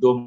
2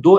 2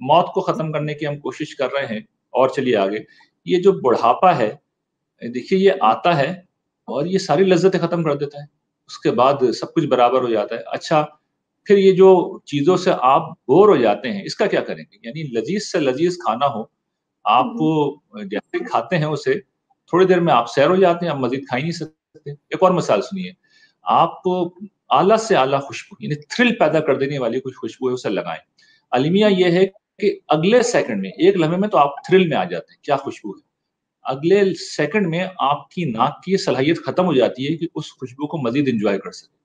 موت کو ختم کرنے کی ہم کوشش کر رہے ہیں. اور چلیے آگے, یہ جو بڑھاپا ہے دیکھیے یہ آتا ہے اور یہ ساری لذتیں ختم کر دیتا ہے, اس کے بعد سب کچھ برابر ہو جاتا ہے. اچھا پھر یہ جو چیزوں سے آپ بور ہو جاتے ہیں اس کا کیا کریں گے؟ یعنی لذیذ سے لذیذ کھانا ہو, آپ جیسے کھاتے ہیں اسے تھوڑی دیر میں آپ سیر ہو جاتے ہیں, آپ مزید کھا ہی نہیں سکتے. ایک اور مثال سنیے, آپ اعلیٰ سے اعلیٰ خوشبو یعنی تھرل پیدا کر دینے والی کچھ خوشبو ہے اسے لگائیں. المیہ یہ ہے کہ اگلے سیکنڈ میں, ایک لمحے میں تو آپ تھرل میں آ جاتے ہیں, کیا خوشبو ہے. اگلے سیکنڈ میں آپ کی ناک کی صلاحیت ختم ہو جاتی ہے کہ اس خوشبو کو مزید انجوائے کر سکے.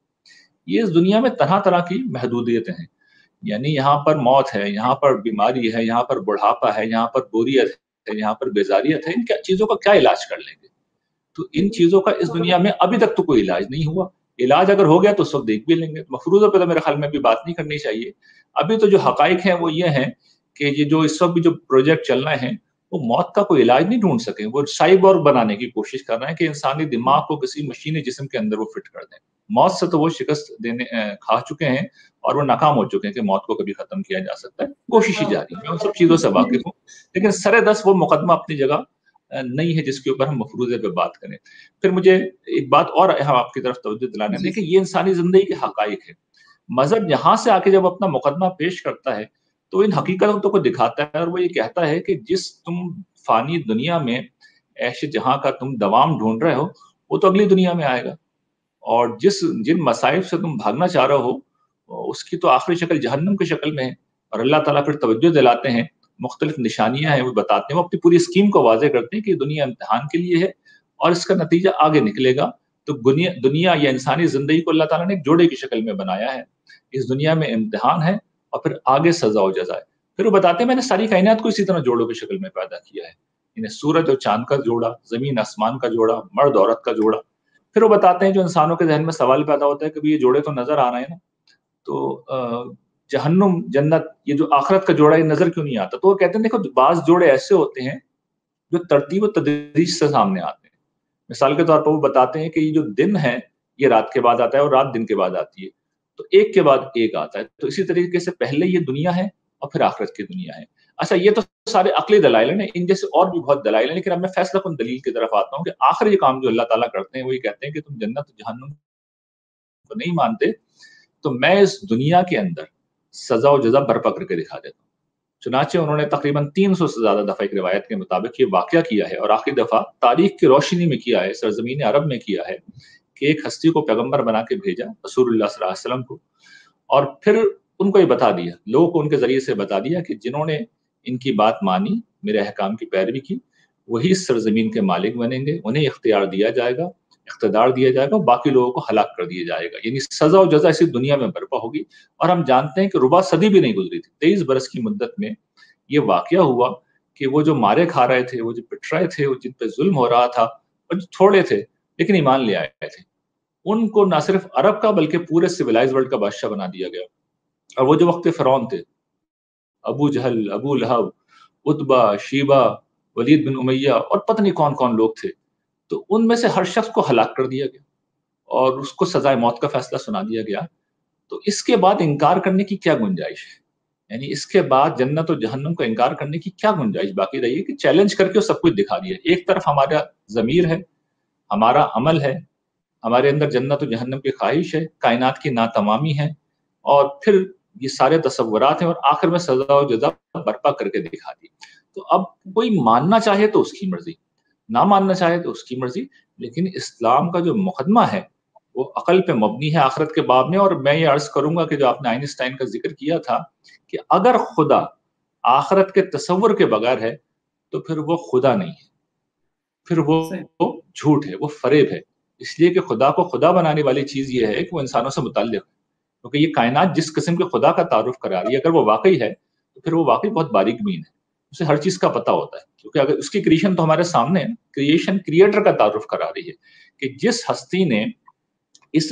یہ اس دنیا میں طرح طرح کی محدودیتیں ہیں, یعنی یہاں پر موت ہے, یہاں پر بیماری ہے, یہاں پر بڑھاپا ہے, یہاں پر بوریت ہے, یہاں پر بیزاریت ہے. ان چیزوں کا کیا علاج کر لیں گے؟ تو ان چیزوں کا اس دنیا میں ابھی تک تو کوئی علاج نہیں ہوا. علاج اگر ہو گیا تو اس وقت دیکھ بھی لیں گے. مفروضوں پہ تو میرے خیال میں بھی بات نہیں کرنی چاہیے. ابھی تو جو حقائق ہیں وہ یہ ہیں کہ یہ جو اس وقت بھی جو پروجیکٹ چل رہے ہیں وہ موت کا کوئی علاج نہیں ڈھونڈ سکے. وہ سائبورگ بنانے کی کوشش کر رہے ہیں کہ انسانی دماغ کو کسی مشینی جسم کے اندر وہ فٹ کر دیں. موت سے تو وہ شکست کھا چکے ہیں اور وہ ناکام ہو چکے ہیں کہ موت کو کبھی ختم کیا جا سکتا ہے. کوشش ہی جاری ہے, میں ان سب چیزوں سے واقف ہوں, لیکن سر دس وہ مقدمہ اپنی جگہ نہیں ہے جس کے اوپر ہم مفروضے پہ بات کریں. پھر مجھے ایک بات اور ہم آپ کی طرف توجہ دلانے دیں کہ یہ انسانی زندگی کے حقائق ہے. مذہب یہاں سے آ کے جب اپنا مقدمہ پیش کرتا ہے تو ان حقیقتوں کو دکھاتا ہے, اور وہ یہ کہتا ہے کہ جس تم فانی دنیا میں عیش جہاں کا تم دوام ڈھونڈ رہے ہو وہ تو اگلی دنیا میں آئے گا, اور جن مصائب سے تم بھاگنا چاہ رہے ہو اس کی تو آخری شکل جہنم کی شکل میں ہے. اور اللہ تعالیٰ پھر توجہ دلاتے ہیں, مختلف نشانیاں ہیں وہ بتاتے ہیں, وہ اپنی پوری اسکیم کو واضح کرتے ہیں کہ دنیا امتحان کے لیے ہے اور اس کا نتیجہ آگے نکلے گا. تو دنیا یا انسانی زندگی کو اللہ تعالیٰ نے ایک جوڑے کی شکل میں بنایا ہے. اس دنیا میں امتحان ہے اور پھر آگے سزا و جزا ہے. پھر وہ بتاتے ہیں میں نے ساری کائنات کو اسی طرح جوڑوں کی شکل میں پیدا کیا ہے, انہیں سورج اور چاند کا جوڑا, زمین آسمان کا جوڑا, مرد عورت کا جوڑا. پھر وہ بتاتے ہیں جو انسانوں کے ذہن میں سوال پیدا ہوتا ہے کہ یہ جوڑے تو نظر آ رہے ہیں نا, تو جہنم جنت یہ جو آخرت کا جوڑا یہ نظر کیوں نہیں آتا؟ تو وہ کہتے ہیں دیکھو بعض جوڑے ایسے ہوتے ہیں جو ترتیب و تدریج سے سامنے آتے ہیں. مثال کے طور پر وہ بتاتے ہیں کہ یہ جو دن ہے یہ رات کے بعد آتا ہے اور رات دن کے بعد آتی ہے, تو ایک کے بعد ایک آتا ہے. تو اسی طریقے سے پہلے یہ دنیا ہے اور پھر آخرت کی دنیا ہے. اچھا یہ تو سارے عقلی دلائل ہیں, ان جیسے اور بھی بہت دلائل ہیں, لیکن اب میں فیصلہ کن دلیل کی طرف آتا ہوں کہ آخری کام جو اللہ تعالیٰ کرتے ہیں وہ یہ کہتے ہیں کہ تم جنت جہنم کو نہیں مانتے تو میں اس دنیا کے اندر سزا و جزا برپا کر کے دکھا دیتا ہوں. چنانچہ انہوں نے تقریباً 300 سے زیادہ دفعہ ایک روایت کے مطابق یہ واقعہ کیا ہے, اور آخری دفعہ تاریخ کی روشنی میں کیا ہے, سرزمین عرب میں کیا ہے کہ ایک ہستی کو پیغمبر بنا کے بھیجا رسول اللہ صلی اللہ علیہ وسلم کو, اور پھر ان کو یہ بتا دیا, لوگوں کو ان کے ذریعے سے بتا دیا کہ جنہوں نے ان کی بات مانی, میرے احکام کی پیروی کی, وہی اس سرزمین کے مالک بنیں گے, انہیں اختیار دیا جائے گا, اقتدار دیا جائے گا, باقی لوگوں کو ہلاک کر دیا جائے گا. یعنی سزا و جزا اسی دنیا میں برپا ہوگی. اور ہم جانتے ہیں کہ ربع صدی بھی نہیں گزری تھی, 23 برس کی مدت میں یہ واقعہ ہوا کہ وہ جو مارے کھا رہے تھے, وہ جو پٹ رہے تھے, وہ جن پہ ظلم ہو رہا تھا, اور جو تھوڑے تھے لیکن ایمان لے آئے تھے, ان کو نہ صرف عرب کا بلکہ پورے سویلائز ورلڈ کا بادشاہ بنا دیا گیا. اور وہ جو وقت فرعون تھے, ابو جہل, ابو لہب, عتبہ, شیبہ, ولید بن امیہ اور پتہ نہیں کون کون لوگ تھے, تو ان میں سے ہر شخص کو ہلاک کر دیا گیا اور اس کو سزائے موت کا فیصلہ سنا دیا گیا. تو اس کے بعد انکار کرنے کی کیا گنجائش ہے؟ یعنی اس کے بعد جنت و جہنم کو انکار کرنے کی کیا گنجائش باقی رہی ہے کہ چیلنج کر کے سب کچھ دکھا دیا. ایک طرف ہمارا ضمیر ہے, ہمارا عمل ہے, ہمارے اندر جنت و جہنم کی خواہش ہے, کائنات کی ناتمامی ہے, اور پھر یہ سارے تصورات ہیں, اور آخر میں سزا و جزا برپا کر کے دکھا دی. تو اب کوئی ماننا چاہے تو اس کی مرضی, نہ ماننا چاہے تو اس کی مرضی, لیکن اسلام کا جو مقدمہ ہے وہ عقل پہ مبنی ہے آخرت کے باب میں. اور میں یہ عرض کروں گا کہ جو آپ نے آئنسٹائن کا ذکر کیا تھا کہ اگر خدا آخرت کے تصور کے بغیر ہے تو پھر وہ خدا نہیں ہے, پھر وہ جھوٹ ہے, وہ فریب ہے. اس لیے کہ خدا کو خدا بنانے والی چیز یہ ہے کہ وہ انسانوں سے متعلق ہے, کیونکہ یہ کائنات جس قسم کے خدا کا تعارف کرا رہی ہے اگر وہ واقعی ہے تو پھر وہ واقعی بہت باریک بین ہے, اسے ہر چیز کا پتہ ہوتا ہے, کیونکہ اگر اس کی کریشن تو ہمارے سامنے ہے, کریشن کریٹر کا تعارف کرا رہی ہے کہ جس ہستی نے اس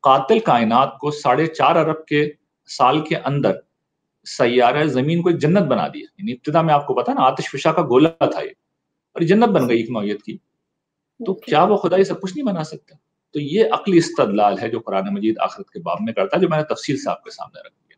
قاتل کائنات کو 4.5 ارب کے سال کے اندر سیارہ زمین کو ایک جنت بنا دیا. یعنی ابتدا میں آپ کو پتا نا آتش فشا کا گولہ تھا یہ, اور یہ جنت بن گئی ایک نوعیت کی, تو کیا وہ خدا یہ سب کچھ نہیں بنا سکتا؟ تو یہ عقلی استدلال ہے جو قرآن مجید آخرت کے باب میں کرتا ہے, جو میں نے تفصیل سے آپ کے سامنے رکھ دیا.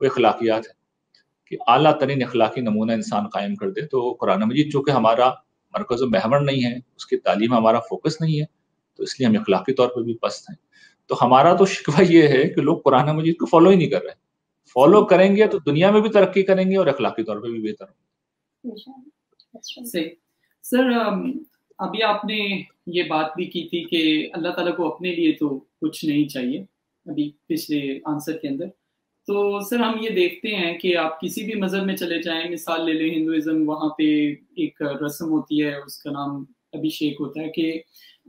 وہ اخلاقیات ہے کہ اعلیٰ ترین اخلاقی نمونہ انسان قائم کر دے. تو قرآن مجید چونکہ ہمارا مرکز و محور نہیں ہے، اس کی تعلیم ہمارا فوکس نہیں ہے، تو اس لیے ہم اخلاقی طور پہ بھی پست ہیں. تو ہمارا تو شکوہ یہ ہے کہ لوگ قرآن مجید کو فالو ہی نہیں کر رہے. فالو کریں گے تو دنیا میں بھی ترقی کریں گے اور اخلاقی طور پہ بھی بہتر ہوں گے. صحیح. سر ابھی آپ نے یہ بات بھی کی تھی کہ اللہ تعالیٰ کو اپنے لیے تو کچھ نہیں چاہیے ابھی پچھلے آنسر کے اندر. تو سر ہم یہ دیکھتے ہیں کہ آپ کسی بھی مذہب میں چلے جائیں، مثال لے لیں ہندوازم، وہاں پہ ایک رسم ہوتی ہے، اس کا نام ابھیشیک ہوتا ہے کہ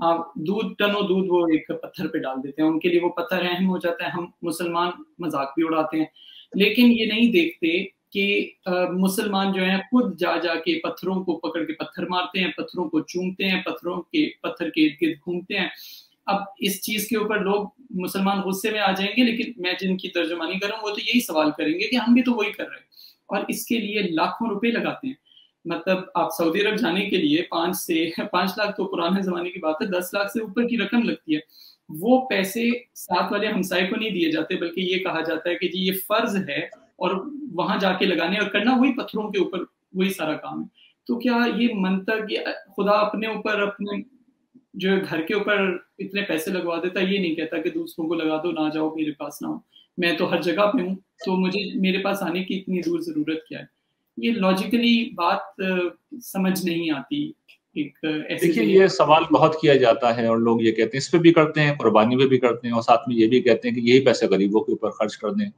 آپ ٹنوں دودھ وہ ایک پتھر پہ ڈال دیتے ہیں، ان کے لیے وہ پتھر اہم ہو جاتا ہے. ہم مسلمان مذاق بھی اڑاتے ہیں، لیکن یہ نہیں دیکھتے کہ مسلمان جو ہیں خود جا کے پتھروں کو پکڑ کے پتھر مارتے ہیں، پتھروں کو چومتے ہیں، پتھر کے ارد گرد گھومتے ہیں. اب اس چیز کے اوپر لوگ مسلمان غصے میں آ جائیں گے، لیکن میں جن کی ترجمانی کر رہا ہوں وہ تو یہی سوال کریں گے کہ ہم بھی تو وہی کر رہے ہیں، اور اس کے لیے لاکھوں روپے لگاتے ہیں. مطلب آپ سعودی عرب جانے کے لیے 5 لاکھ تو پرانے زمانے کی بات ہے، 10 لاکھ سے اوپر کی رقم لگتی ہے. وہ پیسے ساتھ والے ہمسائے کو نہیں دیے جاتے، بلکہ یہ کہا جاتا ہے کہ جی یہ فرض ہے اور وہاں جا کے لگانے اور کرنا وہی پتھروں کے اوپر وہی سارا کام ہے. تو کیا یہ منطق خدا اپنے اوپر اپنے جو گھر کے اوپر اتنے پیسے لگوا دیتا، یہ نہیں کہتا کہ دوسروں کو لگا دو، نہ جاؤ میرے پاس نہ ہو، میں تو ہر جگہ پہ ہوں، تو مجھے میرے پاس آنے کی اتنی دور ضرورت کیا ہے؟ یہ لاجیکلی بات سمجھ نہیں آتی. دیکھیے یہ سوال بہت کیا جاتا ہے اور لوگ یہ کہتے ہیں، اس پہ بھی کرتے ہیں، قربانی پہ بھی کرتے ہیں، اور ساتھ میں یہ بھی کہتے ہیں کہ یہی پیسے غریبوں کے اوپر خرچ کر دیں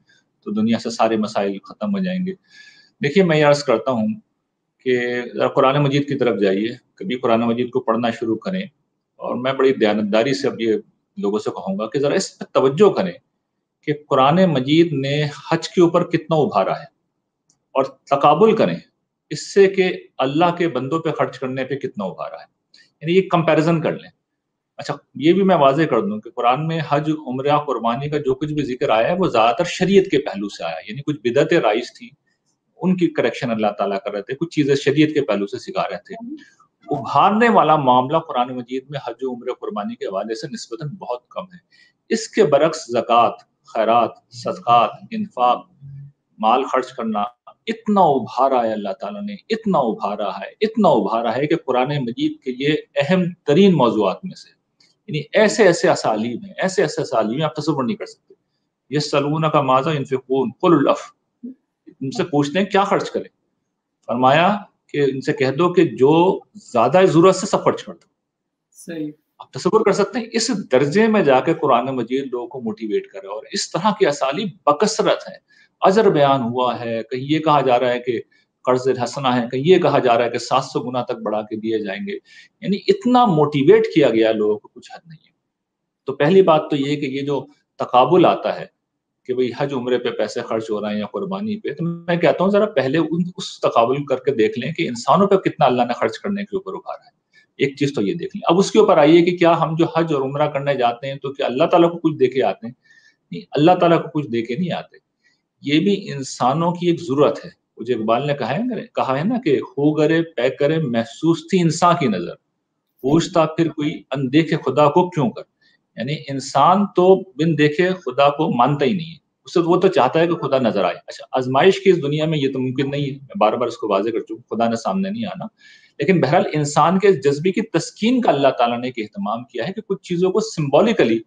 تو دنیا سے سارے مسائل ختم ہو جائیں گے. دیکھیے میں یہ عرض کرتا ہوں کہ قرآن مجید کی طرف جائیے، کبھی قرآن مجید کو پڑھنا شروع کریں، اور میں بڑی دیانتداری سے اب یہ لوگوں سے کہوں گا کہ ذرا اس پہ توجہ کریں کہ قرآن مجید نے حج کے اوپر کتنا ابھارا ہے، اور تقابل کریں اس سے کہ اللہ کے بندوں پہ خرچ کرنے پہ کتنا ابھارا ہے. یعنی یہ کمپیریزن کر لیں. اچھا یہ بھی میں واضح کر دوں کہ قرآن میں حج، عمرہ، قربانی کا جو کچھ بھی ذکر آیا ہے وہ زیادہ تر شریعت کے پہلو سے آیا، یعنی کچھ بدعتیں رائج تھی ان کی کریکشن اللہ تعالیٰ کر رہے تھے، کچھ چیزیں شریعت کے پہلو سے سکھا رہے تھے. ابھارنے والا معاملہ قرآن مجید میں حج، عمرہ، قربانی کے حوالے سے نسبتاً بہت کم ہے. اس کے برعکس زکوٰۃ، خیرات، صدقات، انفاق، مال خرچ کرنا اتنا ابھارا ہے اللہ تعالیٰ نے، اتنا ابھارا ہے کہ قرآن مجید کے یہ اہم ترین موضوعات میں سے، یعنی ایسے اسالیب ہیں آپ تصور نہیں کر سکتے. یسألونک ماذا ينفقون قل العفو، ان سے پوچھتے ہیں کیا خرچ کریں، فرمایا کہ ان سے کہہ دو کہ جو زیادہ ضرورت سے سب خرچ کر دو. صحیح. آپ تصور کر سکتے ہیں اس درجے میں جا کے قرآن مجید لوگوں کو موٹیویٹ کرے، اور اس طرح کی اسالیب بکثرت ہے. اجر بیان ہوا ہے، کہیں یہ کہا جا رہا ہے کہ قرض حسنہ ہے، کہیں یہ کہا جا رہا ہے کہ 700 گنا تک بڑھا کے دیے جائیں گے. یعنی اتنا موٹیویٹ کیا گیا لوگوں کو کچھ حد نہیں ہے. تو پہلی بات تو یہ کہ یہ جو تقابل آتا ہے کہ بھئی حج عمرے پہ پیسے خرچ ہو رہے ہیں یا قربانی پہ، تو میں کہتا ہوں ذرا پہلے اس تقابل کر کے دیکھ لیں کہ انسانوں پہ کتنا اللہ نے خرچ کرنے کے اوپر ابھارا ہے. ایک چیز تو یہ دیکھ لیں. اب اس کے اوپر آئیے کہ کیا ہم جو حج اور عمرہ کرنے جاتے ہیں تو کیا اللہ تعالیٰ کو کچھ دے کے آتے ہیں؟ نہیں، اللہ تعالیٰ کو کچھ دے کے نہیں آتے. یہ بھی انسانوں کی ایک ضرورت ہے. مجھے اقبال نے کہا ہے نا کہ ہو گرے پے کرے محسوس تھی انسان کی نظر، پوچھتا پھر کوئی اندیکھے خدا کو کیوں کر. یعنی انسان تو بن دیکھے خدا کو مانتا ہی نہیں ہے، اس سے وہ تو چاہتا ہے کہ خدا نظر آئے. اچھا آزمائش کی اس دنیا میں یہ تو ممکن نہیں ہے، میں بار بار اس کو واضح کر چکا، خدا نے سامنے نہیں آنا. لیکن بہرحال انسان کے جذبے کی تسکین کا اللہ تعالیٰ نے ایک اہتمام کیا ہے کہ کچھ چیزوں کو سمبولیکلی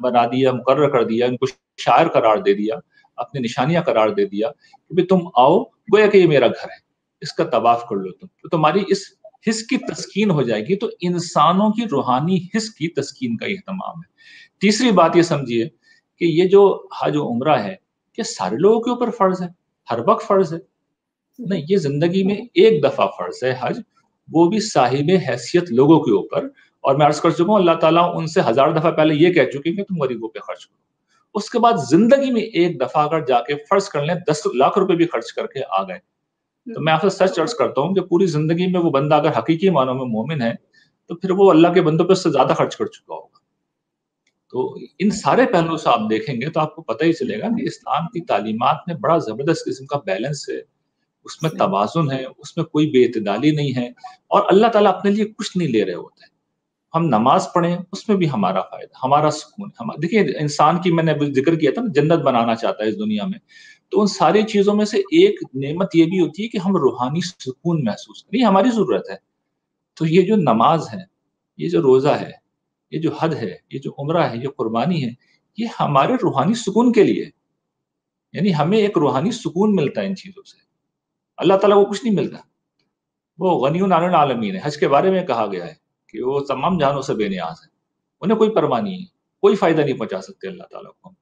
بنا دیا، مقرر کر دیا، ان کو شاعر قرار دے دیا، اپنی نشانیاں قرار دے دیا کہ بھی تم آؤ، گویا کہ یہ میرا گھر ہے، اس کا طواف کر لو، تو تمہاری اس حس کی تسکین ہو جائے گی. تو انسانوں کی روحانی حس کی تسکین کا اہتمام ہے. تیسری بات یہ سمجھیے کہ یہ جو حج و عمرہ ہے کہ سارے لوگوں کے اوپر فرض ہے، ہر وقت فرض ہے؟ نہیں، یہ زندگی میں ایک دفعہ فرض ہے حج، وہ بھی صاحب حیثیت لوگوں کے اوپر. اور میں عرض کر چکا ہوں اللہ تعالیٰ ان سے 1000 دفعہ پہلے یہ کہہ چکے کہ تم غریبوں پہ خرچ کرو. اس کے بعد زندگی میں ایک دفعہ اگر جا کے فرض کر لیں 10 لاکھ روپے بھی خرچ کر کے آ گئے، تو میں آپ سے سچ عرض کرتا ہوں کہ پوری زندگی میں وہ بندہ اگر حقیقی معنوں میں مومن ہے تو پھر وہ اللہ کے بندوں پہ اس سے زیادہ خرچ کر چکا ہوگا. تو ان سارے پہلوؤں سے آپ دیکھیں گے تو آپ کو پتہ ہی چلے گا کہ اسلام کی تعلیمات میں بڑا زبردست قسم کا بیلنس ہے، اس میں توازن ہے، اس میں کوئی بے اعتدالی نہیں ہے، اور اللہ تعالیٰ اپنے لیے کچھ نہیں لے رہے ہوتے. ہم نماز پڑھیں اس میں بھی ہمارا فائدہ، ہمارا سکون. دیکھیے انسان کی میں نے ذکر کیا تھا نا، جنت بنانا چاہتا ہے اس دنیا میں. تو ان ساری چیزوں میں سے ایک نعمت یہ بھی ہوتی ہے کہ ہم روحانی سکون محسوس کریں، یہ ہماری ضرورت ہے. تو یہ جو نماز ہے، یہ جو روزہ ہے، یہ جو حج ہے، یہ جو عمرہ ہے، یہ قربانی ہے، یہ ہمارے روحانی سکون کے لیے. یعنی ہمیں ایک روحانی سکون ملتا ہے ان چیزوں سے. اللہ تعالیٰ کو کچھ نہیں ملتا، وہ غنی عن العالمین ہے. حج کے بارے میں کہا گیا ہے کہ وہ تمام جہانوں سے بے نیاز ہے، انہیں کوئی پرواہ نہیں ہے، کوئی فائدہ نہیں پہنچا سکتے اللہ تعالیٰ کو.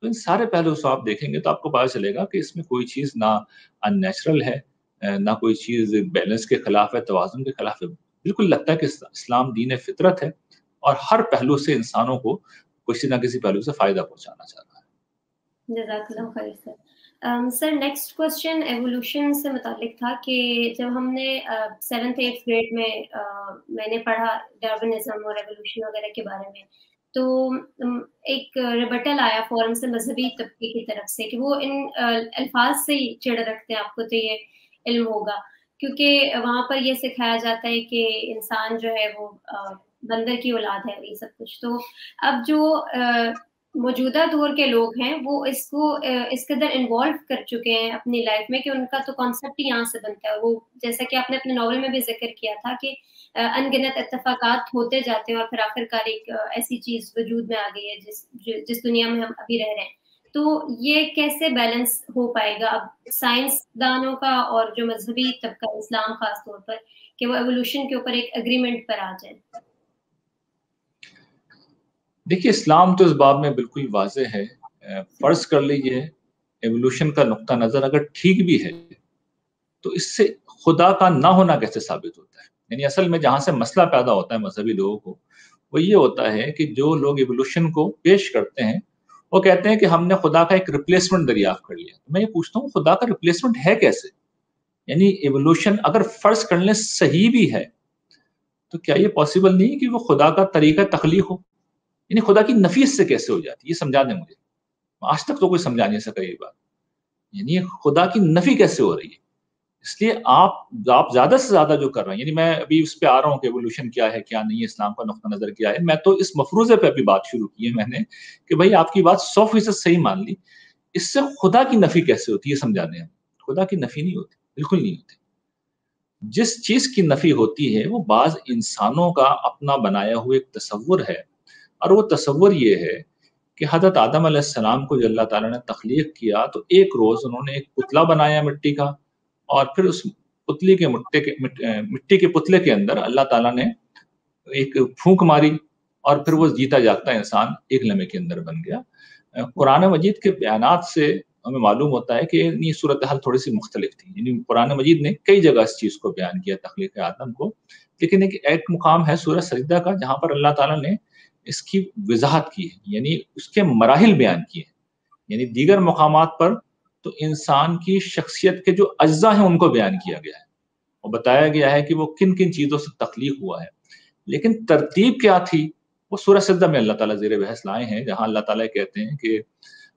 تو ان سارے پہلو سے آپ دیکھیں گے تو آپ کو پتا چلے گا کہ اس میں کوئی چیز نہ ان نیچرل ہے، نہ کوئی چیز بیلنس کے خلاف ہے، توازن کے خلاف ہے. بالکل لگتا ہے کہ اسلام دین فطرت ہے اور ہر پہلو سے انسانوں کو کسی نہ کسی پہلو سے فائدہ پہنچانا چاہتا ہے. جزاک اللہ خیر سر. سر نیکسٹ کوشچن ایوولوشن سے متعلق تھا کہ جب ہم نے 7th 8th گریڈ میں نے پڑھا ڈارونزم اور ایوولوشن وغیرہ کے بارے میں، تو ایک ریبٹل آیا فورم سے مذہبی طبقے کی طرف سے کہ وہ ان الفاظ سے ہی چڑ رکھتے ہیں آپ کو تو یہ علم ہوگا، کیونکہ وہاں پر یہ سکھایا جاتا ہے کہ انسان جو ہے وہ بندر کی اولاد ہے، یہ سب کچھ. تو اب جو موجودہ دور کے لوگ ہیں وہ اس کو اس قدر انوالو کر چکے ہیں اپنی لائف میں کہ ان کا تو کانسیپٹ ہی یہاں سے بنتا ہے. وہ جیسا کہ آپ نے اپنے ناول میں بھی ذکر کیا تھا کہ ان گنت اتفاقات ہوتے جاتے ہیں اور پھر آخر کار ایک ایسی چیز وجود میں آ گئی ہے جس دنیا میں ہم ابھی رہ رہے ہیں. تو یہ کیسے بیلنس ہو پائے گا اب سائنس دانوں کا اور جو مذہبی طبقہ اسلام خاص طور پر کہ وہ ایوولوشن کے اوپر ایک اگریمنٹ پر آ جائے؟ دیکھیے اسلام تو اس باب میں بالکل واضح ہے. فرض کر لیجئے ایوولوشن کا نقطہ نظر اگر ٹھیک بھی ہے تو اس سے خدا کا نہ ہونا کیسے ثابت ہوتا ہے؟ یعنی اصل میں جہاں سے مسئلہ پیدا ہوتا ہے مذہبی لوگوں کو وہ یہ ہوتا ہے کہ جو لوگ ایوولوشن کو پیش کرتے ہیں وہ کہتے ہیں کہ ہم نے خدا کا ایک ریپلیسمنٹ دریافت کر لیا. میں یہ پوچھتا ہوں خدا کا ریپلیسمنٹ ہے کیسے؟ یعنی ایوولوشن اگر فرض کرنے صحیح بھی ہے تو کیا یہ پاسبل نہیں کہ وہ خدا کا طریقہ تخلیق ہو؟ یعنی خدا کی نفی اس سے کیسے ہو جاتی ہے؟ یہ سمجھا دیں مجھے، آج تک تو کوئی سمجھا نہیں سکا یہ بات. یعنی خدا کی نفی کیسے ہو رہی ہے؟ اس لیے آپ زیادہ سے زیادہ جو کر رہے ہیں، یعنی میں ابھی اس پہ آ رہا ہوں کہ ایوولوشن کیا ہے کیا نہیں ہے، اسلام کا نقطہ نظر کیا ہے. میں تو اس مفروضے پہ ابھی بات شروع کی ہے میں نے کہ بھائی آپ کی بات 100% صحیح مان لی، اس سے خدا کی نفی کیسے ہوتی ہے سمجھا دیں. خدا کی نفی نہیں ہوتی، بالکل نہیں ہوتی. جس چیز کی نفی ہوتی ہے وہ بعض انسانوں کا اپنا بنایا ہوا ایک تصور ہے، اور وہ تصور یہ ہے کہ حضرت آدم علیہ السلام کو جو اللہ تعالیٰ نے تخلیق کیا تو ایک روز انہوں نے ایک پتلا بنایا مٹی کا، اور پھر اس پتلی کے مٹی کے پتلے کے اندر اللہ تعالیٰ نے ایک پھونک ماری اور پھر وہ جیتا جاگتا انسان ایک لمحے کے اندر بن گیا. قرآن مجید کے بیانات سے ہمیں معلوم ہوتا ہے کہ یہ صورتحال تھوڑی سی مختلف تھی. یعنی قرآن مجید نے کئی جگہ اس چیز کو بیان کیا تخلیق آدم کو، لیکن ایک مقام ہے سورہ سجدہ کا جہاں پر اللہ تعالیٰ نے اس کی وضاحت کی ہے، یعنی اس کے مراحل بیان کیے ہیں. یعنی دیگر مقامات پر تو انسان کی شخصیت کے جو اجزاء ہیں ان کو بیان کیا گیا ہے اور بتایا گیا ہے کہ وہ کن کن چیزوں سے تخلیق ہوا ہے، لیکن ترتیب کیا تھی وہ سورہ سجدہ میں اللہ تعالیٰ زیر بحث لائے ہیں، جہاں اللہ تعالیٰ کہتے ہیں کہ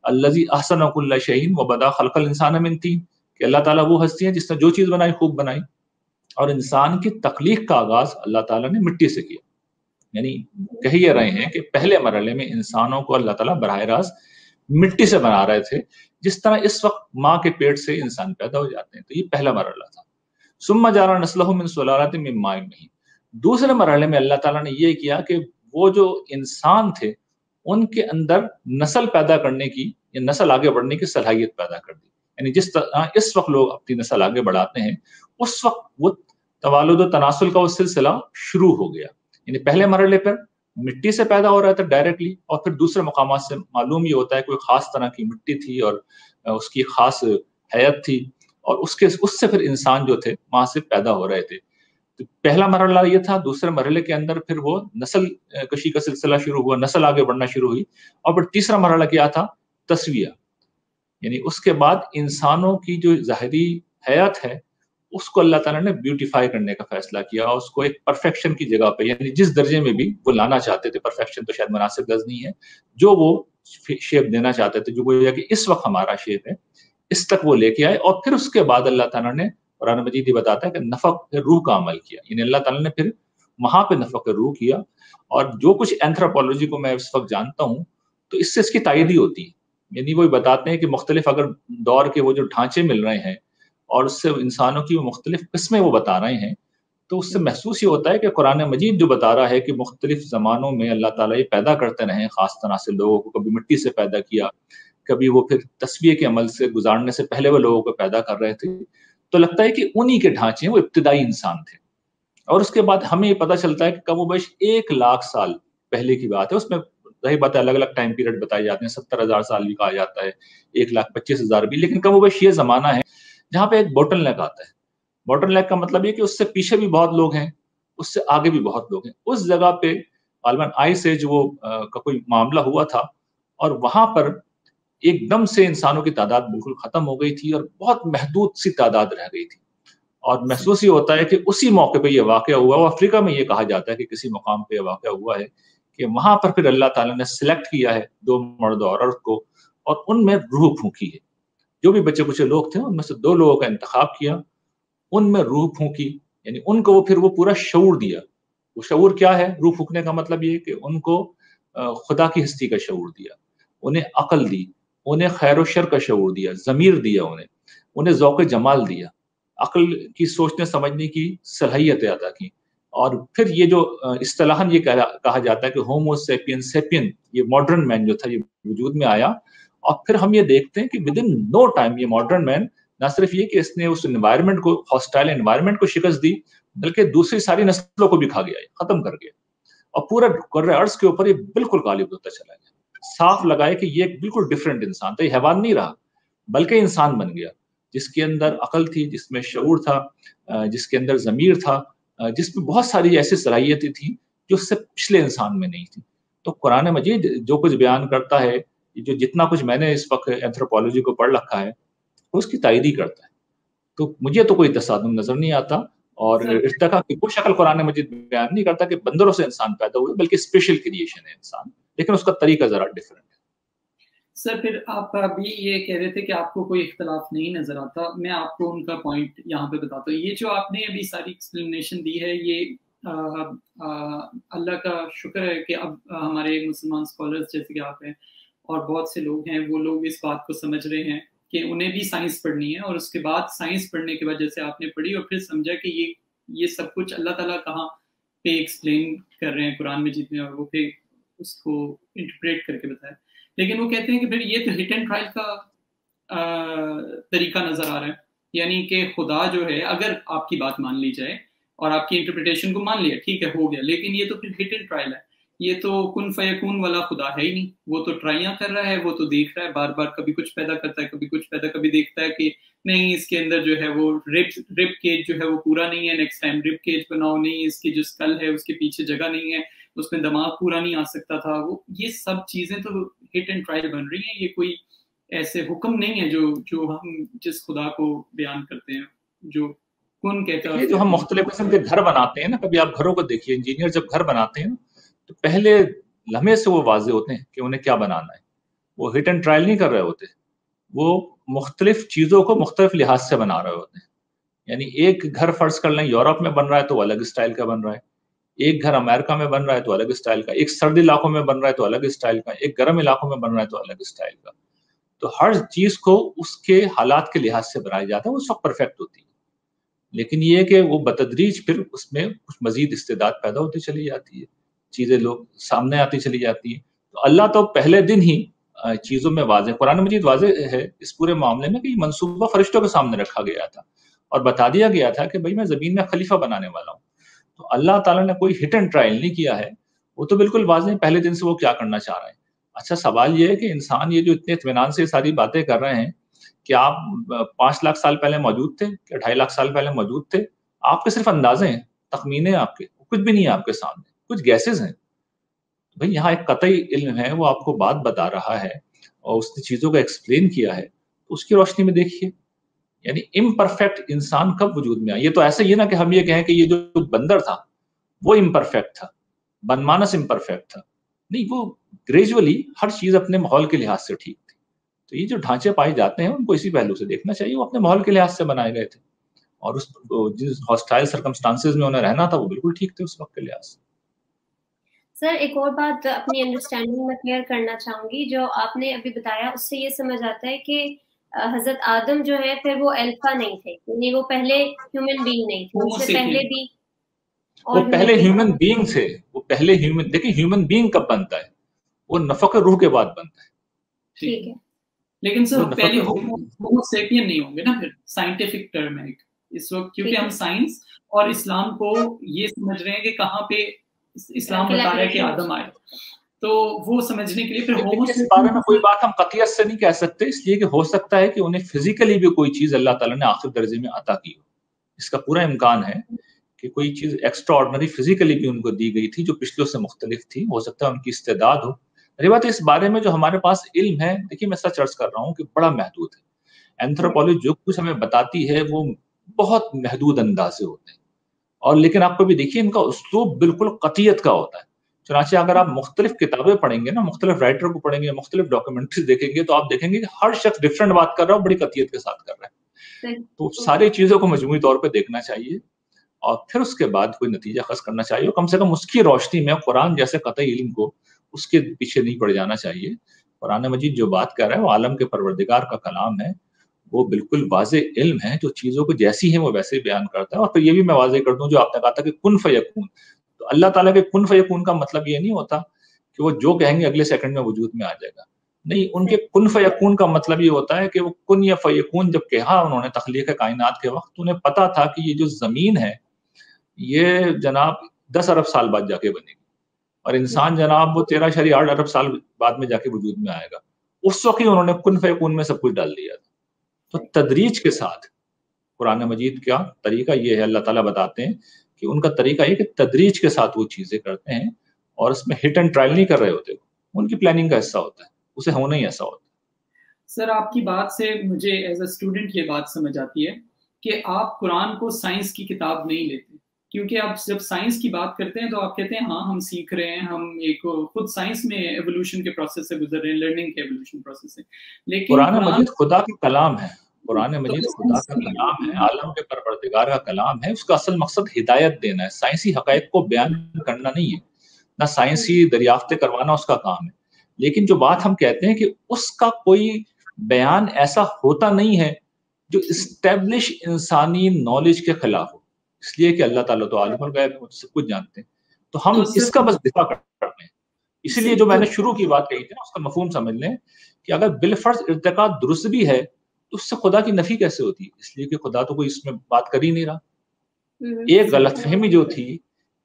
الذی احسن کل شیء وبدأ خلق الانسان من طین، کہ اللہ تعالیٰ وہ ہستی ہے جس نے جو چیز بنائی خوب بنائی، اور انسان کی تخلیق کا آغاز اللہ تعالیٰ نے مٹی سے کیا. یعنی کہہ یہ رہے ہیں کہ پہلے مرحلے میں انسانوں کو اللہ تعالیٰ براہ راست مٹی سے بنا رہے تھے، جس طرح اس وقت ماں کے پیٹ سے انسان پیدا ہو جاتے ہیں. تو یہ پہلا مرحلہ تھا. ثم جعل نسلہ من سلالۃ من ماء مہین. دوسرے مرحلے میں اللہ تعالیٰ نے یہ کیا کہ وہ جو انسان تھے ان کے اندر نسل پیدا کرنے کی یا نسل آگے بڑھنے کی صلاحیت پیدا کر دی. یعنی جس طرح اس وقت لوگ اپنی نسل آگے بڑھاتے ہیں اس وقت وہ توالد و تناسل کا وہ سلسلہ شروع ہو گیا. یعنی پہلے مرحلے پر مٹی سے پیدا ہو رہا تھا ڈائریکٹلی، اور پھر دوسرے مقامات سے معلوم یہ ہوتا ہے کوئی خاص طرح کی مٹی تھی اور اس کی خاص حیت تھی، اور اس سے پھر انسان جو تھے وہاں سے پیدا ہو رہے تھے. تو پہلا مرحلہ یہ تھا. دوسرے مرحلے کے اندر پھر وہ نسل کشی کا سلسلہ شروع ہوا، نسل آگے بڑھنا شروع ہوئی، اور پھر تیسرا مرحلہ کیا تھا؟ تسویہ. یعنی اس کے بعد انسانوں کی جو ظاہری حیات ہے اس کو اللہ تعالیٰ نے بیوٹیفائی کرنے کا فیصلہ کیا، اس کو ایک پرفیکشن کی جگہ پہ، یعنی جس درجے میں بھی وہ لانا چاہتے تھے، پرفیکشن تو شاید مناسب لفظ نہیں ہے، جو وہ شیپ دینا چاہتے تھے، جو گویا کہ اس وقت ہمارا شیپ ہے، اس تک وہ لے کے آئے. اور پھر اس کے بعد اللہ تعالیٰ نے قرآن مجید یہ بتاتا ہے کہ نفخ روح کا عمل کیا. یعنی اللہ تعالیٰ نے پھر وہاں پہ نفخ روح کیا، اور جو کچھ اینتھروپولوجی کو میں اس وقت جانتا ہوں تو اس سے اس کی تائید ہی ہوتی ہے یعنی وہ بتاتے ہیں کہ مختلف اگر دور کے وہ جو ڈھانچے مل رہے ہیں اور اس سے انسانوں کی وہ مختلف قسمیں وہ بتا رہے ہیں، تو اس سے محسوس یہ ہوتا ہے کہ قرآن مجید جو بتا رہا ہے کہ مختلف زمانوں میں اللہ تعالیٰ یہ پیدا کرتے رہے خاص طرح سے لوگوں کو، کبھی مٹی سے پیدا کیا، کبھی وہ پھر تصفیے کے عمل سے گزارنے سے پہلے وہ لوگوں کو پیدا کر رہے تھے، تو لگتا ہے کہ انہی کے ڈھانچے ہیں، وہ ابتدائی انسان تھے. اور اس کے بعد ہمیں یہ پتہ چلتا ہے کہ کم و بیش 1,00,000 سال پہلے کی بات ہے. اس میں ظاہر بات ہے الگ الگ ٹائم پیریڈ بتائے جاتے ہیں، 70,000 سال بھی کہا جاتا ہے، 1,25,000 بھی، لیکن کم و بیش یہ زمانہ ہے جہاں پہ ایک بوٹل نیک آتا ہے. بوٹل نیک کا مطلب یہ کہ اس سے پیچھے بھی بہت لوگ ہیں، اس سے آگے بھی بہت لوگ ہیں. اس جگہ پہ غالباً آئس ایج کا کوئی معاملہ ہوا تھا، اور وہاں پر ایک دم سے انسانوں کی تعداد بالکل ختم ہو گئی تھی اور بہت محدود سی تعداد رہ گئی تھی. اور محسوس یہ ہوتا ہے کہ اسی موقع پہ یہ واقعہ ہوا. وہ افریقہ میں یہ کہا جاتا ہے کہ کسی مقام پہ یہ واقعہ ہوا ہے کہ وہاں پر پھر اللہ تعالیٰ نے سلیکٹ کیا ہے 2 مرد اور عورت کو، اور ان میں روح پھونکی ہے. جو بھی بچے کچھ لوگ تھے ان میں سے 2 لوگوں کا انتخاب کیا، ان میں روح پھونکی، یعنی ان کو وہ پھر وہ پورا شعور دیا. وہ شعور کیا ہے؟ روح پھونکنے کا مطلب یہ کہ ان کو خدا کی ہستی کا شعور دیا، انہیں عقل دی، انہیں خیر و شر کا شعور دیا، ضمیر دیا، انہیں ذوق جمال دیا، عقل کی سوچنے سمجھنے کی صلاحیتیں عطا کی. اور پھر یہ جو اصطلاحاً یہ کہا جاتا ہے کہ ہومو سیپین سیپین، یہ ماڈرن مین جو تھا یہ وجود میں آیا. اور پھر ہم یہ دیکھتے ہیں کہ ود ان نو ٹائم یہ ماڈرن مین نہ صرف یہ کہ اس نے اس انوائرمنٹ کو، ہاسٹائل انوائرمنٹ کو شکست دی، بلکہ دوسری ساری نسلوں کو بھی کھا گیا، ختم کر گیا. اور پورا کرۂ ارض کے اوپر یہ بالکل غالب ہوتا چلا گیا. صاف لگائے کہ یہ ایک بالکل ڈفرینٹ انسان تھا. یہ حیوان نہیں رہا بلکہ انسان بن گیا، جس کے اندر عقل تھی، جس میں شعور تھا، جس کے اندر ضمیر تھا، جس میں بہت ساری ایسی صلاحیتیں تھیں جو اس سے پچھلے انسان میں نہیں تھی. تو قرآن مجید جو کچھ بیان کرتا ہے، جو جتنا کچھ میں نے اس وقت اینتھروپولوجی کو پڑھ رکھا ہے، اس کی تائید ہی کرتا ہے. تو مجھے تو کوئی تصادم نظر نہیں آتا، اور ارتقا کی کوئی شکل قرآن مجید بیان نہیں کرتا کہ بندروں سے انسان پیدا ہوئے، بلکہ اسپیشل کریشن ہے انسان، لیکن اس کا طریقہ ذرا ڈفرینٹ ہے. سر پھر آپ ابھی یہ کہہ رہے تھے کہ آپ کو کوئی اختلاف نہیں نظر آتا. میں آپ کو ان کا پوائنٹ یہاں پہ بتاتا ہوں. یہ جو آپ نے ابھی ساری ایکسپلینیشن دی ہے، یہ اللہ کا شکر ہے کہ اب ہمارے مسلمان اسکالرز جیسے کہ آپ ہیں اور بہت سے لوگ ہیں، وہ لوگ اس بات کو سمجھ رہے ہیں کہ انہیں بھی سائنس پڑھنی ہے، اور اس کے بعد سائنس پڑھنے کے بعد جیسے آپ نے پڑھی اور پھر سمجھا کہ یہ سب کچھ اللہ تعالیٰ کہاں پہ ایکسپلین کر رہے ہیں قرآن مجید میں، اور وہ پھر اس کو انٹرپریٹ کر کے بتایا. لیکن وہ کہتے ہیں کہ پھر یہ تو ہٹ اینڈ ٹرائل کا طریقہ نظر آ رہا ہے. یعنی کہ خدا جو ہے، اگر آپ کی بات مان لی جائے اور آپ کی انٹرپریٹیشن کو مان لیا، ٹھیک ہے، ہو گیا، لیکن یہ تو پھر ہٹ اینڈ ٹرائل ہے. یہ تو کن فیکون والا خدا ہے ہی نہیں. وہ تو ٹرائیاں کر رہا ہے، وہ تو دیکھ رہا ہے بار بار، کبھی کچھ پیدا کرتا ہے، کبھی کچھ پیدا، کبھی دیکھتا ہے کہ نہیں اس کے اندر جو ہے وہ رب کیج جو ہے وہ پورا نہیں ہے، نیکسٹ ٹائم رب کیج بناؤ، نہیں اس کی جو اسکل ہے اس کے پیچھے جگہ نہیں ہے، اس میں دماغ پورا نہیں آ سکتا تھا. وہ یہ سب چیزیں تو ہٹ اینڈ ٹرائل بن رہی ہیں. یہ کوئی ایسے حکم نہیں ہے جو ہم جس خدا کو بیان کرتے ہیں، جو کون کہتا ہے. جو ہم مختلف قسم کے گھر بناتے ہیں نا، کبھی آپ گھروں کو دیکھیے، انجینئر جب گھر بناتے ہیں تو پہلے لمحے سے وہ واضح ہوتے ہیں کہ انہیں کیا بنانا ہے. وہ ہٹ اینڈ ٹرائل نہیں کر رہے ہوتے، وہ مختلف چیزوں کو مختلف لحاظ سے بنا رہے ہوتے ہیں. یعنی ایک گھر فرض کر لیں یورپ میں بن رہا ہے تو الگ اسٹائل کا بن رہا ہے، ایک گھر امریکہ میں بن رہا ہے تو الگ اسٹائل کا، ایک سرد علاقوں میں بن رہا ہے تو الگ اسٹائل کا، ایک گرم علاقوں میں بن رہا ہے تو الگ اسٹائل کا. تو ہر چیز کو اس کے حالات کے لحاظ سے بنایا جاتا ہے، وہ سب پرفیکٹ ہوتی ہے. لیکن یہ کہ وہ بتدریج پھر اس میں کچھ مزید استعداد پیدا ہوتی چلی جاتی ہے، چیزیں لوگ سامنے آتی چلی جاتی ہیں. تو اللہ تو پہلے دن ہی چیزوں میں واضح، قرآن مجید واضح ہے اس پورے معاملے میں کہ یہ منصوبہ فرشتوں کے سامنے رکھا گیا تھا اور بتا دیا گیا تھا کہ بھائی میں زمین میں خلیفہ بنانے والا ہوں. تو اللہ تعالیٰ نے کوئی ہٹ اینڈ ٹرائل نہیں کیا ہے، وہ تو بالکل واضح ہے پہلے دن سے وہ کیا کرنا چاہ رہے ہیں. اچھا سوال یہ ہے کہ انسان یہ جو اتنے اطمینان سے ساری باتیں کر رہے ہیں کہ آپ 5 لاکھ سال پہلے موجود تھے کہ 2.5 لاکھ سال پہلے موجود تھے، آپ کے صرف اندازے ہیں، تخمینے ہیں، آپ کے کچھ بھی نہیں ہے آپ کے سامنے، کچھ گیسز ہیں. بھائی یہاں ایک قطعی علم ہے، وہ آپ کو بات بتا رہا ہے اور اس نے چیزوں کو ایکسپلین کیا ہے، تو اس کی روشنی میں دیکھیے. یعنی امپرفیکٹ انسان کب وجود میں آیا؟ یہ تو ایسا ہی ہے نا کہ ہم یہ کہیں کہ یہ جو بندر تھا وہ امپرفیکٹ تھا، بنمانس امپرفیکٹ تھا. نہیں، وہ گریجولی ہر چیز اپنے ماحول کے لحاظ سے ٹھیک تھی. تو یہ جو ڈھانچے پائے جاتے ہیں ان کو اسی پہلو سے دیکھنا چاہیے، وہ اپنے ماحول کے لحاظ سے بنائے گئے تھے، اور اس جس ہاسٹائل سرکمسٹانسز میں انہیں رہنا تھا وہ بالکل ٹھیک تھے اس وقت کے لحاظ سے. سر ایک اور بات اپنی انڈرسٹینڈنگ میں کلیئر کرنا چاہوں گی، جو آپ نے ابھی بتایا اس سے یہ سمجھ آتا ہے کہ حضرت آدم جو ہے پھر وہ الفا نہیں تھے، یعنی وہ پہلے ہیومن بینگ نہیں تھے، اس سے پہلے بھی وہ پہلے ہیومن بینگ تھے، وہ پہلے ہیومن، دیکھیں ہیومن بینگ کب بنتا ہے؟ وہ نفخ روح کے بعد بنتا ہے. ٹھیک ہے، لیکن سر پہلے ہومو سیپین نہیں ہوں گے نا، پھر سائنٹیفک ٹرم ہے اس وقت، کیونکہ ہم سائنس اور اسلام کو یہ سمجھ رہے ہیں کہ کہاں پہ اسلام بتا رہا ہے کہ آدم آئے، تو وہ سمجھنے کے لیے پھر اس بارے میں کوئی بات ہم قطعیت سے نہیں کہہ سکتے، اس لیے کہ ہو سکتا ہے کہ انہیں فزیکلی بھی کوئی چیز اللہ تعالیٰ نے آخر درجے میں عطا کی ہو. اس کا پورا امکان ہے کہ کوئی چیز ایکسٹرا آرڈنری فزیکلی بھی ان کو دی گئی تھی جو پچھلوں سے مختلف تھی. ہو سکتا ہے ان کی استعداد ہو. روایت اس بارے میں جو ہمارے پاس علم ہے، دیکھیے میں سچ عرض کر رہا ہوں کہ بڑا محدود ہے. اینتھروپولوجی جو کچھ ہمیں بتاتی ہے وہ بہت محدود انداز سے ہوتے ہیں، اور لیکن آپ کو بھی دیکھیے ان کا اسلوب بالکل قطعیت کا ہوتا ہے. چنانچہ اگر آپ مختلف کتابیں پڑھیں گے نا، مختلف رائٹر کو پڑھیں گے، مختلف ڈاکومنٹریز دیکھیں گے، تو آپ دیکھیں گے کہ ہر شخص ڈفرینٹ بات کر رہا ہے، بڑی قطعیت کے ساتھ کر رہا ہے. تو ساری چیزوں کو مجموعی طور پہ دیکھنا چاہیے اور پھر اس کے بعد کوئی نتیجہ خاص کرنا چاہیے، اور کم سے کم اس کی روشنی میں قرآن جیسے قطعی علم کو اس کے پیچھے نہیں پڑ جانا چاہیے. قرآن مجید جو بات کر رہا ہے وہ عالم کے پروردگار کا کلام ہے، وہ بالکل واضح علم ہے، جو چیزوں کو جیسی ہیں وہ ویسے ہی بیان کرتا ہے. اور پھر یہ بھی میں واضح کر دوں جو آپ نے کہا تھا کہ کن فیکون، تو اللہ تعالیٰ کے کن فیکون کا مطلب یہ نہیں ہوتا کہ وہ جو کہیں گے اگلے سیکنڈ میں وجود میں آ جائے گا. نہیں، ان کے کن فیکون کا مطلب یہ ہوتا ہے کہ وہ کن یا فیکون جب کہا انہوں نے تخلیق کائنات کے وقت، انہیں پتا تھا کہ یہ جو زمین ہے یہ جناب 10 ارب سال بعد جا کے بنے گی، اور انسان جناب وہ 13.8 ارب سال بعد میں جا کے وجود میں آئے گا. اس وقت ہی انہوں نے کن فیکون میں سب کچھ ڈال دیا تھا. تو تدریج کے ساتھ قرآن مجید کا طریقہ یہ ہے، اللہ تعالیٰ بتاتے ہیں کہ ان کا طریقہ یہ کہ تدریج کے ساتھ وہ چیزیں کرتے ہیں، اور اس میں ہٹ اینڈ ٹرائل نہیں کر رہے ہوتے، ان کی پلاننگ کا حصہ ہوتا ہے، اسے ہونا ہی ایسا ہوتا ہے. سر آپ کی بات سے مجھے ایز اے اسٹوڈنٹ یہ بات سمجھ آتی ہے کہ آپ قرآن کو سائنس کی کتاب نہیں لیتے، کیونکہ آپ جب سائنس کی بات کرتے ہیں تو آپ کہتے ہیں ہاں ہم سیکھ رہے ہیں، ہم ایک خود سائنس میں ایوولوشن کے پروسیس سے گزر رہے ہیں، لرننگ کے ایوولوشن پروسیس سے. لیکن قرآن مجید خدا کا کلام ہے، قرآن مجید خدا کا کلام ہے، عالم کے پروردگار کا کلام ہے. اس کا اصل مقصد ہدایت دینا ہے، سائنسی حقائق کو بیان کرنا نہیں ہے، نہ سائنسی دریافتیں کروانا اس کا کام ہے. لیکن جو بات ہم کہتے ہیں کہ اس کا کوئی بیان ایسا ہوتا نہیں ہے جو اسٹیبلش انسانی نالج کے خلاف ہو، اس لیے کہ اللہ تعالیٰ تو عالم الغیب ہے، وہ سب کچھ جانتے ہیں. تو ہم اس کا بس دفاع کرتے ہیں. اسی لیے جو میں نے شروع کی بات کہی تھی نا، اس کا مفہوم سمجھ لیں کہ اگر بالفرض ارتقاء درست بھی ہے تو اس سے خدا کی نفی کیسے ہوتی ہے؟ اس لیے کہ خدا تو کوئی اس میں بات کر ہی نہیں رہا. ایک غلط فہمی جو تھی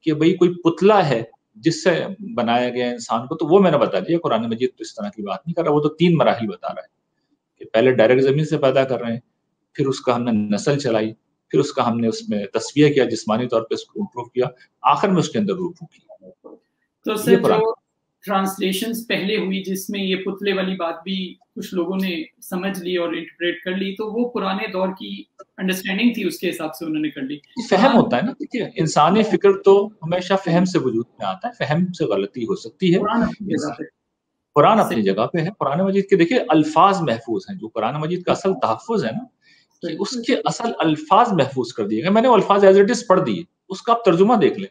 کہ بھئی کوئی پتلا ہے جس سے بنایا گیا انسان کو، تو وہ میں نے بتا دیا قرآن مجید تو اس طرح کی بات نہیں کر رہا. وہ تو 3 مراحل بتا رہا ہے کہ پہلے ڈائریکٹ زمین سے پیدا کر رہے ہیں، پھر اس کا ہم نے نسل چلائی، پھر اس کا ہم نے اس میں تصفیہ کیا، جسمانی طور پہ اس کو امپروو کیا، آخر میں اس کے اندر روح پھونکی. تو سر جو ٹرانسلیشنز پہلے ہوئی جس میں یہ پتلے والی بات بھی کچھ لوگوں نے سمجھ لی اور انٹرپریٹ کر لی، تو وہ پرانے دور کی انڈرسٹینڈنگ تھی، اس کے حساب سے انہوں نے کر لی. فہم ہوتا ہے نا، دیکھیے انسانی فکر تو ہمیشہ فہم سے وجود میں آتا ہے، فہم سے غلطی ہو سکتی ہے. قرآن اپنی جگہ پہ ہے. قرآن مجید کے دیکھیے الفاظ محفوظ ہیں. جو قرآن مجید کا اصل تحفظ ہے نا، کہ اس کے اصل الفاظ محفوظ کر دیے گئے. میں نے وہ الفاظ ایز اٹ از پڑھ دیے، اس کا آپ ترجمہ دیکھ لیں.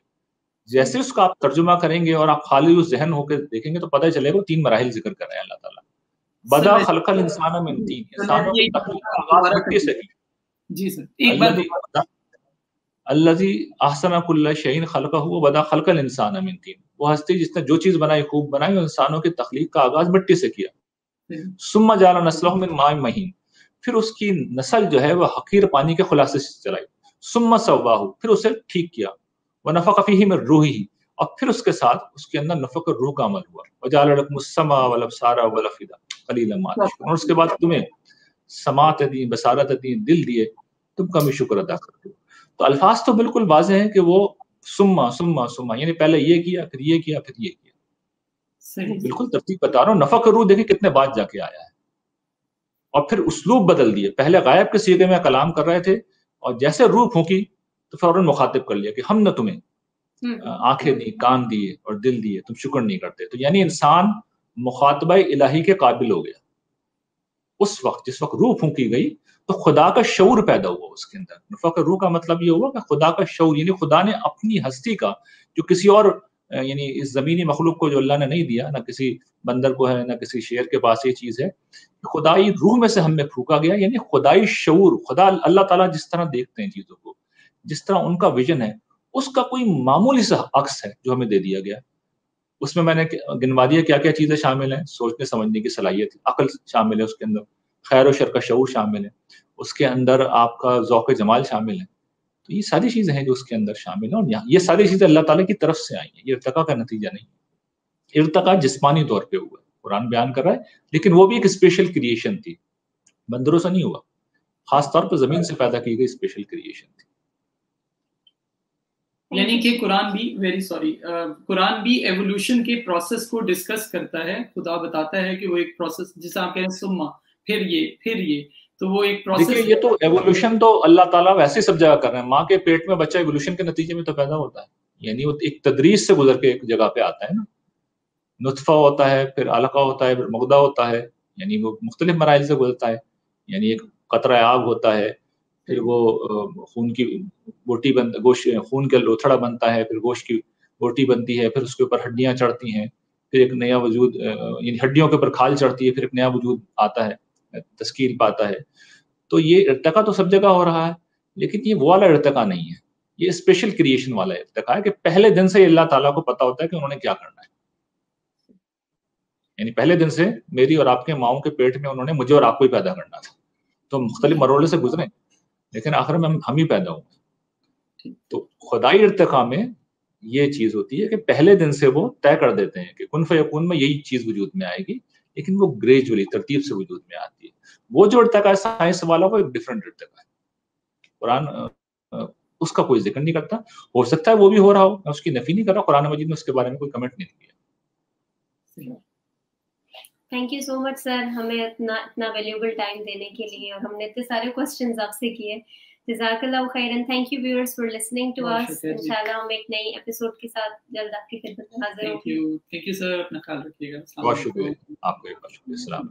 جیسے اس کا آپ ترجمہ کریں گے اور آپ خالی اس ذہن ہو کے دیکھیں گے تو پتہ چلے گا 3 مراحل ذکر کر رہے ہیں اللہ تعالیٰ. بدا خلق الانسان من طین، انسانوں کی تخلیق کا آغاز مٹی سے کی. جی سر ایک بار الذی احسن کل شیء خلقہ وبدا خلق الانسان من طین، وہ ہستی جس نے جو چیز بنائی خوب بنائی، اور انسانوں کی تخلیق کا آغاز مٹی سے کیا. ثم جعل نسلہ من ماء مہین، پھر اس کی نسل جو ہے وہ حقیر پانی کے خلاصے سے چلائی. ثم سواہ، پھر اسے ٹھیک کیا. ونفخ فیہ من روحہ، اور پھر اس کے ساتھ اس کے اندر نفخ روح کا عمل ہوا. وجعل لکم السمع والابصار والافئدہ قلیلا ما تشکرون، اور اس کے بعد تمہیں سماعت دی، بصارت دی، دل دیے، تم کمی شکر ادا کرتے ہو. تو الفاظ تو بالکل واضح ہیں کہ وہ ثم یعنی پہلے یہ کیا، پھر یہ کیا، پھر یہ کیا. بالکل ترتیب بتا رہا ہوں. نفخ روح دیکھیں کتنے بعد جا کے آیا ہے. اور پھر اسلوب بدل دیے، پہلے غائب کے صیغے میں کلام کر رہے تھے، اور جیسے روح پھونکی تو فوراً مخاطب کر لیا کہ ہم نے تمہیں آنکھیں دی، کان دیے اور دل دیے، تم شکر نہیں کرتے. تو یعنی انسان مخاطبہ الہی کے قابل ہو گیا اس وقت جس وقت روح پھونکی گئی. تو خدا کا شعور پیدا ہوا اس کے اندر. نفخ روح کا مطلب یہ ہوا کہ خدا کا شعور، یعنی خدا نے اپنی ہستی کا جو کسی اور یعنی اس زمینی مخلوق کو جو اللہ نے نہیں دیا، نہ کسی بندر کو ہے نہ کسی شیر کے پاس یہ چیز ہے، خدائی روح میں سے ہم میں پھونکا گیا، یعنی خدائی شعور، خدا اللہ تعالیٰ جس طرح دیکھتے ہیں چیزوں کو، جس طرح ان کا ویژن ہے، اس کا کوئی معمولی سا عکس ہے جو ہمیں دے دیا گیا. اس میں نے گنوا دیا کیا کیا چیزیں شامل ہیں. سوچنے سمجھنے کی صلاحیت، عقل شامل ہے اس کے اندر، خیر و شر کا شعور شامل ہے اس کے اندر، آپ کا ذوق جمال شامل ہے. تو یہ ساری چیزیں ہیں جو اس کے اندر شامل ہیں، اور یہ ساری چیزیں اللہ تعالیٰ کی طرف سے آئی ہیں. یہ ارتقاء کا نتیجہ نہیں ہے. ارتقاء جسمانی طور پہ ہوا ہے، قرآن بیان کر رہا ہے، لیکن وہ بھی ایک اسپیشل کریشن تھی، بندروں سے نہیں ہوا، خاص طور پہ زمین سے پیدا کی گئی اسپیشل کریشن تھی. یعنی کہ قرآن بھی ایوولوشن کے پروسیس کو ڈسکس کرتا ہے. خدا بتاتا ہے کہ وہ ایک پروسیس، جسے آپ کہہ رہے ہیں سما، پھر یہ تو وہ ایک پروسیس. دیکھیے یہ تو ایوولوشن تو اللہ تعالیٰ ویسے سب جگہ کر رہے ہیں. ماں کے پیٹ میں بچہ ایوولوشن کے نتیجے میں تو پیدا ہوتا ہے، یعنی وہ ایک تدریج سے گزر کے ایک جگہ پہ آتا ہے نا. نطفہ ہوتا ہے، پھر علقہ ہوتا ہے، پھر مغدہ ہوتا ہے، یعنی وہ مختلف مراحل سے گزرتا ہے. یعنی ایک قطرہ آب ہوتا ہے، پھر وہ خون کی بوٹی گوشت، خون کا لوتھڑا بنتا ہے، پھر گوشت کی بوٹی بنتی ہے، پھر اس کے اوپر ہڈیاں چڑھتی ہیں، پھر ایک نیا وجود، یعنی ہڈیوں کے اوپر کھال چڑھتی ہے، پھر ایک نیا وجود آتا ہے، تشکیل پاتا ہے. تو یہ ارتقاء تو سب جگہ ہو رہا ہے، لیکن یہ وہ والا ارتقاء نہیں ہے، یہ اسپیشل کریشن والا ارتقاء ہے کہ پہلے دن سے اللہ تعالیٰ کو پتا ہوتا ہے کہ انہوں نے کیا کرنا ہے. یعنی پہلے دن سے میری اور آپ کے ماؤں کے پیٹ میں انہوں نے مجھے اور آپ کو ہی پیدا کرنا تھا. تو مختلف مرحلے سے گزرے، لیکن آخر میں ہم ہی پیدا ہوں. تو خدائی ارتقاء میں یہ چیز ہوتی ہے کہ پہلے دن سے وہ طے کر دیتے ہیں کہ کن فیکون میں یہی چیز وجود میں آئے گی، لیکن وہ گریجولی ترتیب سے وجود میں آتی ہے. وہ جو ارتقاء ہے سائنس والا، وہ ایک ڈفرینٹ ارتقاء ہے. قرآن اس کا کوئی ذکر نہیں کرتا. ہو سکتا ہے وہ بھی ہو رہا ہو، میں اس کی نفی نہیں کر رہا، قرآن مجید میں اس کے بارے میں کوئی کمنٹ نہیں کیا. تھینک یو سو مچ سر، ہمیں اتنا ویلیوبل ٹائم دینے کے لیے، اور ہم نے اتنے سارے کوسچنز آپ سے کیے. جزاک اللہ خیرن. Thank you viewers for listening to us. انشاءاللہ ہم ایک نئی ایپیسوڈ کے ساتھ جلد آپ کی خدمت میں حاضر ہوں گے. تھینک یو سر، اپنا خیال رکھیے گا. بہت شکریہ آپ کو. السلام.